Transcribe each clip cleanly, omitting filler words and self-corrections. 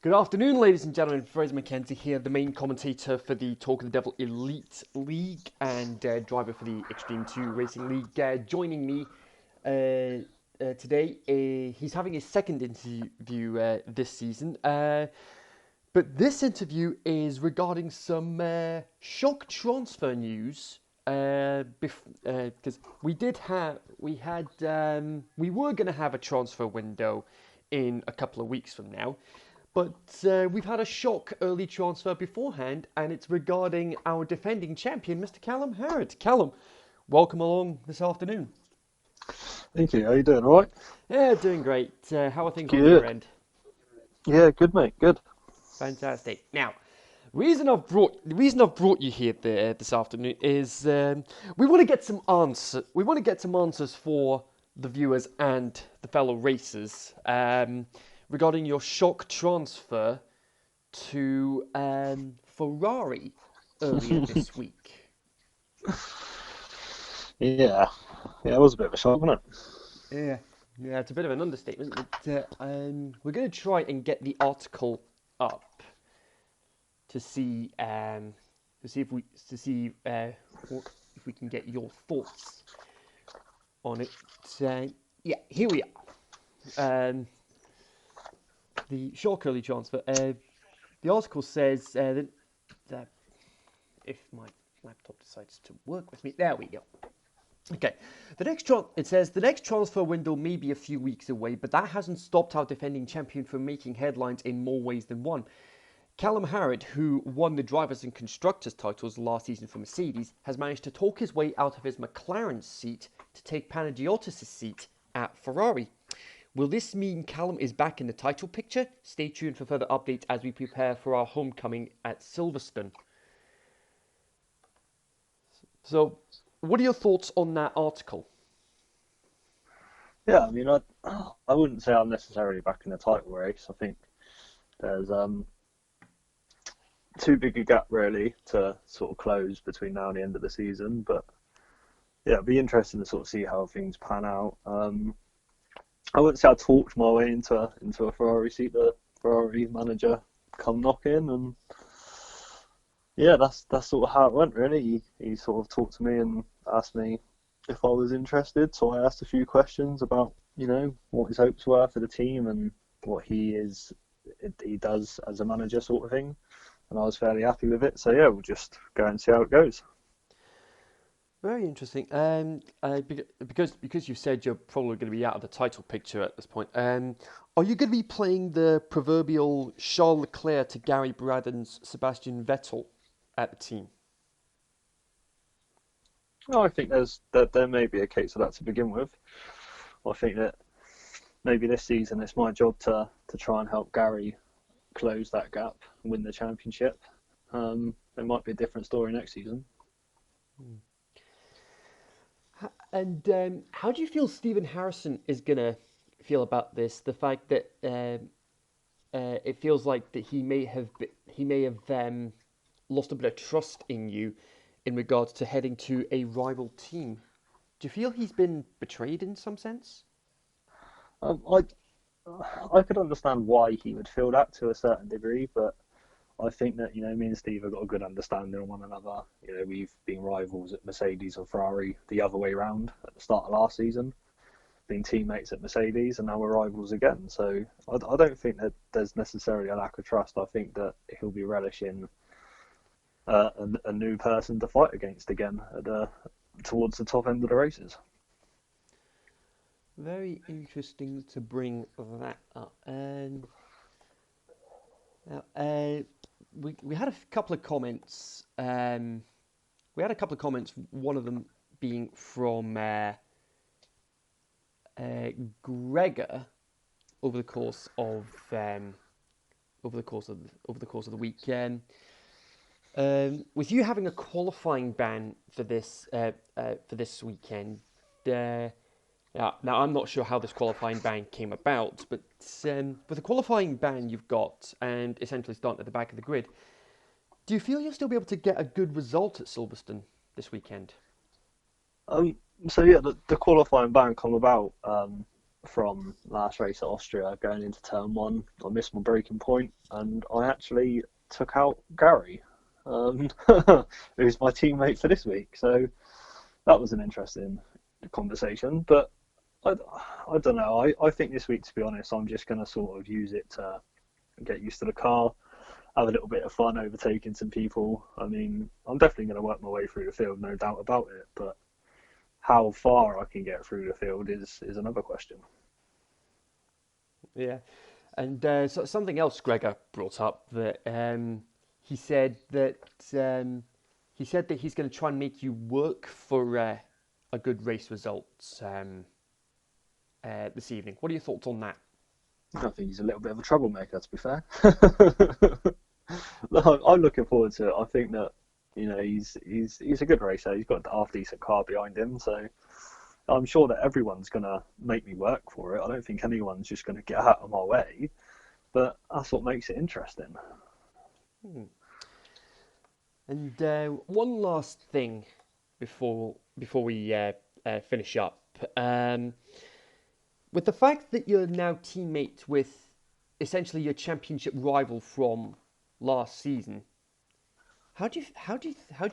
Good afternoon, ladies and gentlemen. Fraser McKenzie here, the main commentator for the Talk of the Devil Elite League and driver for the Extreme 2 Racing League. Joining me today, he's having his second interview this season. But this interview is regarding some shock transfer news. Because we were going to have a transfer window in a couple of weeks from now. But we've had a shock early transfer beforehand, and it's regarding our defending champion, Mr. Callum Harrod. Callum, welcome along this afternoon. Thank you. How you doing? All right? Yeah, doing great. How are things on your Good. end? Yeah, good, mate. Good. Fantastic. Now, the reason I've brought you here this afternoon is we want to get some answers. We want to get some answers for the viewers and the fellow racers regarding your shock transfer to Ferrari earlier this week. Yeah. Yeah, it was a bit of a shock, wasn't it? Yeah, it's a bit of an understatement. But, we're going to try and get the article up to see if we can get your thoughts on it. Yeah, here we are. The shock early transfer. The article says that if my laptop decides to work with me, there we go. Okay, it says the next transfer window may be a few weeks away, but that hasn't stopped our defending champion from making headlines in more ways than one. Callum Harrod, who won the drivers and constructors titles last season for Mercedes, has managed to talk his way out of his McLaren seat to take Panagiotis' seat at Ferrari. Will this mean Callum is back in the title picture? Stay tuned for further updates as we prepare for our homecoming at Silverstone. So, what are your thoughts on that article? Yeah, I mean, I wouldn't say I'm necessarily back in the title race. I think there's too big a gap really to sort of close between now and the end of the season. But yeah, it'd be interesting to sort of see how things pan out. I wouldn't say I talked my way into a Ferrari seat. The Ferrari manager come knocking, and yeah, that's sort of how it went really. He sort of talked to me and asked me if I was interested. So I asked a few questions about, what his hopes were for the team and what he does as a manager sort of thing. And I was fairly happy with it. So yeah, we'll just go and see how it goes. Very interesting. Because you said you're probably going to be out of the title picture at this point. Are you going to be playing the proverbial Charles Leclerc to Gary Braden's Sebastian Vettel at the team? No, I think there may be a case of that to begin with. I think that maybe this season it's my job to try and help Gary close that gap and win the championship. It might be a different story next season. And how do you feel Stephen Harrison is going to feel about this? The fact that it feels like that he may have lost a bit of trust in you in regards to heading to a rival team. Do you feel he's been betrayed in some sense? I could understand why he would feel that to a certain degree, but I think that, me and Steve have got a good understanding on one another. We've been rivals at Mercedes or Ferrari the other way round at the start of last season, been teammates at Mercedes, and now we're rivals again. So I don't think that there's necessarily a lack of trust. I think that he'll be relishing a new person to fight against again towards the top end of the races. Very interesting to bring that up. And we had a couple of comments. One of them being from Gregor over the course of the weekend. With you having a qualifying ban for this weekend. Now, I'm not sure how this qualifying ban came about, but with the qualifying ban you've got and essentially starting at the back of the grid, do you feel you'll still be able to get a good result at Silverstone this weekend? So yeah, the qualifying ban come about from last race at Austria going into turn one. I missed my braking point and I actually took out Gary, who's my teammate for this week. So that was an interesting conversation. But I don't know. I think this week, to be honest, I'm just going to sort of use it to get used to the car, have a little bit of fun overtaking some people. I mean, I'm definitely going to work my way through the field, no doubt about it. But how far I can get through the field is another question. Yeah, and so something else Gregor brought up that he said that he said that he's going to try and make you work for a good race result this evening. What are your thoughts on that? I think he's a little bit of a troublemaker, to be fair. I'm looking forward to it. I think that he's a good racer. He's got a half decent car behind him, so I'm sure that everyone's gonna make me work for it. I don't think anyone's just gonna get out of my way, but that's what makes it interesting. Hmm. And one last thing before we finish up, with the fact that you're now teammate with essentially your championship rival from last season, how do you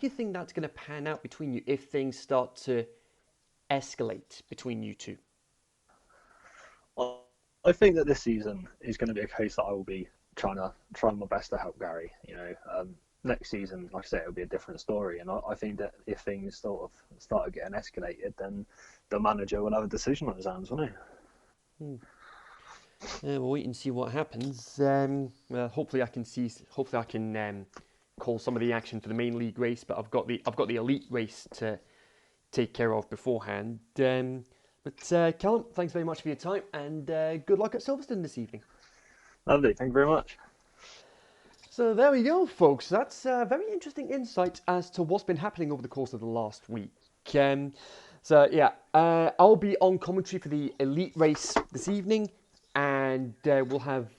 think that's going to pan out between you if things start to escalate between you two? I think that this season is going to be a case that I will be trying my best to help Gary. Next season, like I say, it'll be a different story. And I think that if things sort of started getting escalated, then the manager will have a decision on his hands, won't he? Hmm. We'll wait and see what happens. Hopefully, Hopefully, I can call some of the action for the main league race, but I've got the elite race to take care of beforehand. But Callum, thanks very much for your time, and good luck at Silverstone this evening. Lovely. Thank you very much. So there we go, folks. That's a very interesting insight as to what's been happening over the course of the last week. So yeah, I'll be on commentary for the elite race this evening, and we'll have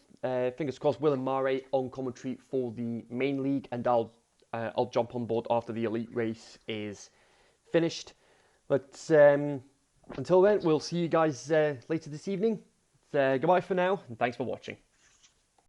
fingers crossed Will and Mare on commentary for the main league, and I'll jump on board after the elite race is finished. But until then, we'll see you guys later this evening. Goodbye for now, and thanks for watching.